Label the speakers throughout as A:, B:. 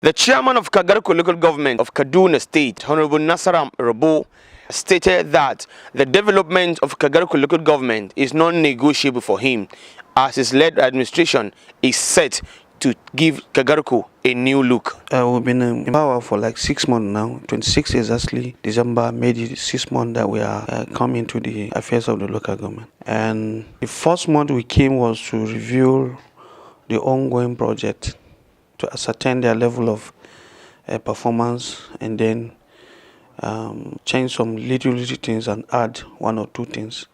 A: The chairman of Kagarko local government of Kaduna State, Honorable Nasaram Rabo, stated that the development of Kagarko local government is non-negotiable for him, as his led administration is set to give Kagarko a new look.
B: We've been in power for like 6 months now. 26 exactly December made it 6 months that we are coming to the affairs of the local government. And the first month we came was to review the ongoing project, to ascertain their level of performance, and then change some little things and add 1 or 2 things.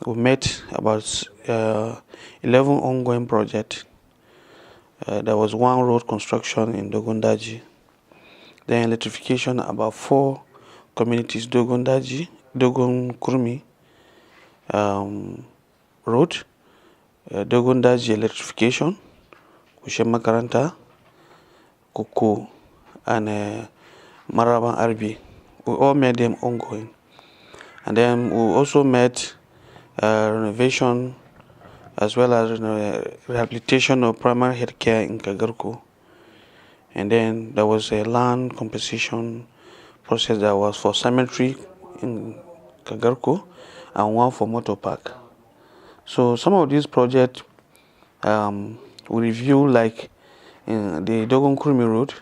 B: We met about 11 ongoing projects. There was 1 road construction in Dogondaji, then electrification about 4 communities: Dogondaji, Dogon Kurmi road, Dogondaji electrification, Kushe Makaranta, Koko, and Maraban RB. We all made them ongoing. And then we also met renovation as well as rehabilitation of primary health care in Kagarko. And then there was a land compensation process that was for cemetery in Kagarko and 1 for motor park. So some of these projects we review, like in the Dogon Kurmi Road.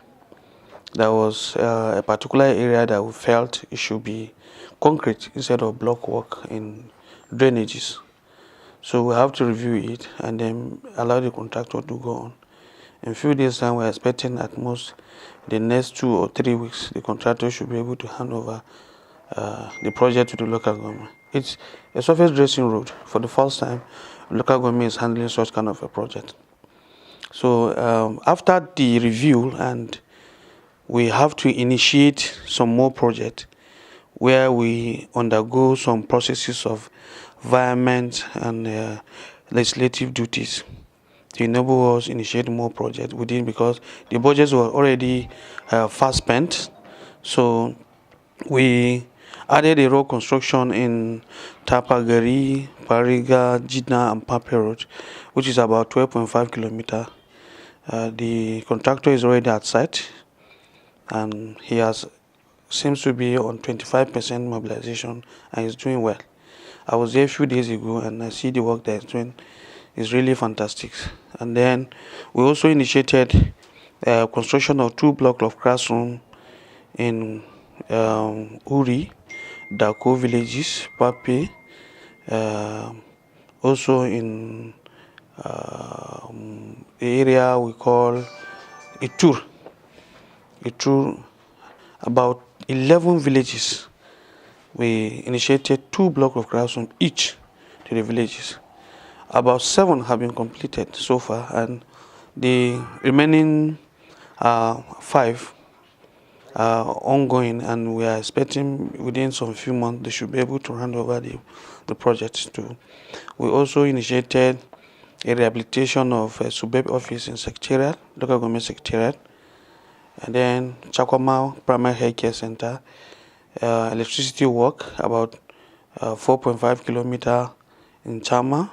B: There was a particular area that we felt it should be concrete instead of block work in drainages. So we have to review it and then allow the contractor to go on. In a few days' time, we're expecting at most the next 2 or 3 weeks, the contractor should be able to hand over the project to the local government. It's a surface dressing road. For the first time, local government is handling such kind of a project. So after the review, and we have to initiate some more projects where we undergo some processes of environment and legislative duties to enable us initiate more projects within, because the budgets were already fast spent. So we added a road construction in Tapagari, Pariga, Jidna, and Pape Road, which is about 12.5 kilometers. The contractor is already at site, and he seems to be on 25% mobilization and is doing well. I was there a few days ago and I see the work that he's doing is really fantastic. And then we also initiated construction of 2 blocks of classroom in Uri, Dako villages, Pape, also in the area we call Itur, about 11 villages. We initiated 2 blocks of classroom each to the villages. About 7 have been completed so far, and the remaining 5 are ongoing, and we are expecting within some few months they should be able to hand over the project to. We also initiated a rehabilitation of a suburb office in Secretariat, local government secretariat, and then Chakwama Primary Health Care Center, electricity work about 4.5 kilometers in Chama,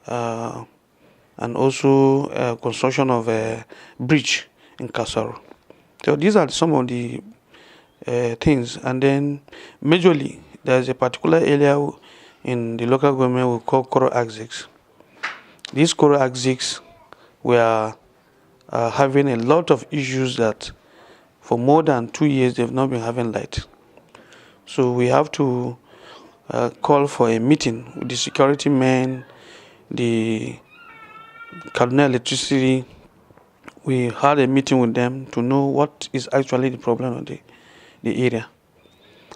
B: and also construction of a bridge in Kasaro. So these are some of the things. And then majorly there's a particular area in the local government we call Koro Axis. These Koro Axis were having a lot of issues that for more than 2 years they've not been having light. So we have to call for a meeting with the security men, the Kaduna Electricity. We had a meeting with them to know what is actually the problem of the area.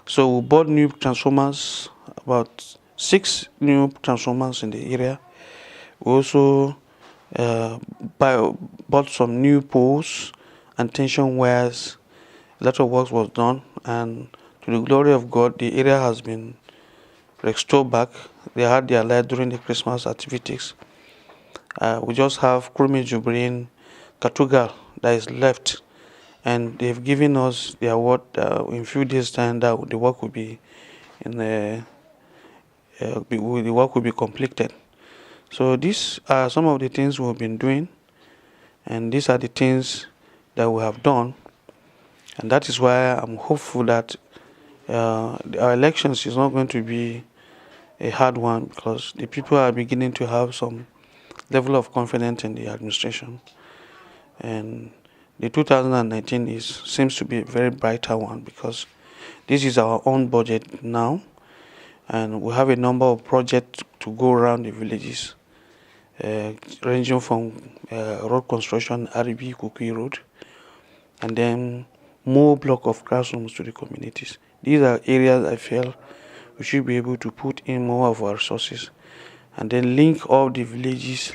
B: So we bought new transformers, about 6 new transformers in the area. We also bought some new poles and tension wires. A lot of work was done, and to the glory of God, the area has been restored back. They had their light during the Christmas activities. We just have Kurmi Jubrin, Katugal that is left, and they've given us their word in few days' time that the work will be the work will be completed. So these are some of the things we've been doing, and these are the things that we have done, and that is why I'm hopeful that our elections is not going to be a hard one, because the people are beginning to have some level of confidence in the administration, and the 2019 seems to be a very brighter one, because this is our own budget now, and we have a number of projects to go around the villages, ranging from road construction, RB Kukui Road, and then more block of classrooms to the communities. These are areas I feel we should be able to put in more of our resources, and then link all the villages.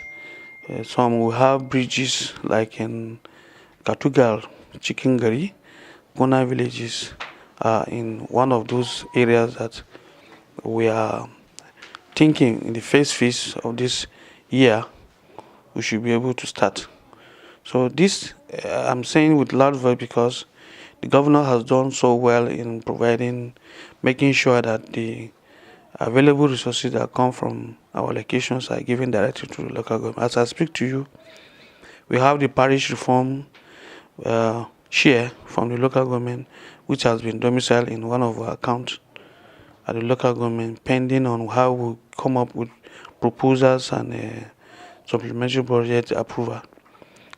B: Some will have bridges like in Katugal, Chikingari, Gona villages are in one of those areas that we are thinking in the first phase of this year we should be able to start. So this I'm saying with loud voice because the governor has done so well in making sure that the available resources that come from our locations are given directly to the local government. As I speak to you, we have the parish reform share from the local government, which has been domiciled in one of our accounts at the local government, pending on how we come up with proposals and supplementary budget approval.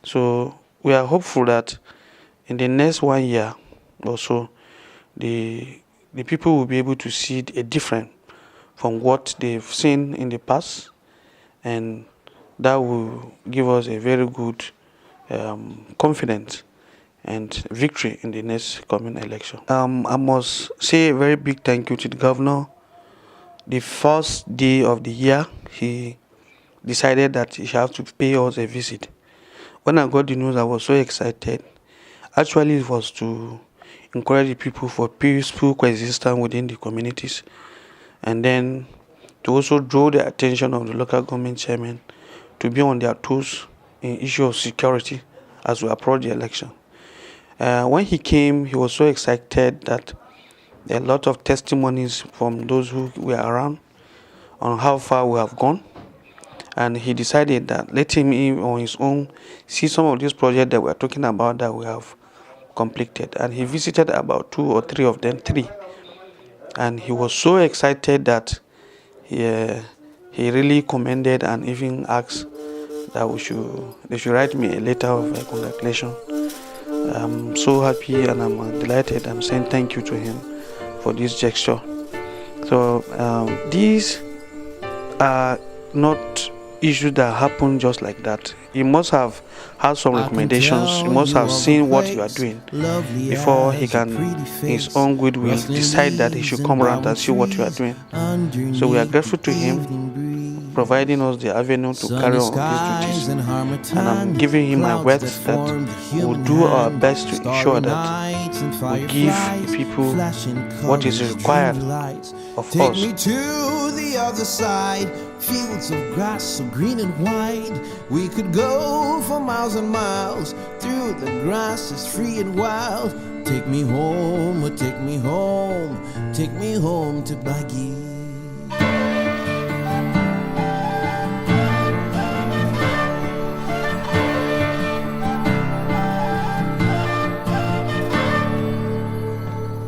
B: So we are hopeful that in the next 1 year or so, the people will be able to see a difference from what they've seen in the past, and that will give us a very good confidence and victory in the next coming election. I must say a very big thank you to the governor. The first day of the year, he decided that he should have to pay us a visit. When I got the news, I was so excited. Actually, it was to encourage the people for peaceful coexistence within the communities, and then to also draw the attention of the local government chairman to be on their toes in issue of security as we approach the election. When he came, he was so excited that there are a lot of testimonies from those who were around on how far we have gone, and he decided that let him on his own see some of these projects that we are talking about that we have completed, and he visited about 2 or 3 of them, and he was so excited that he really commended and even asked that they should write me a letter of congratulations. I'm so happy and I'm delighted. I'm saying thank you to him for this gesture. So these are not issues that happen just like that. You must have had some recommendations. You must have seen what you are doing before he can, in his own goodwill, decide that he should come around and see what you are doing. So we are grateful to him providing us the avenue to carry on these duties. And I'm giving him my word that we'll do our best to ensure that we give the people what is required of us.
C: Take me to the other side. Fields of grass so green and wide. We could go for miles and miles through the grass is free and wild. Take me home, oh take me home to Baggy.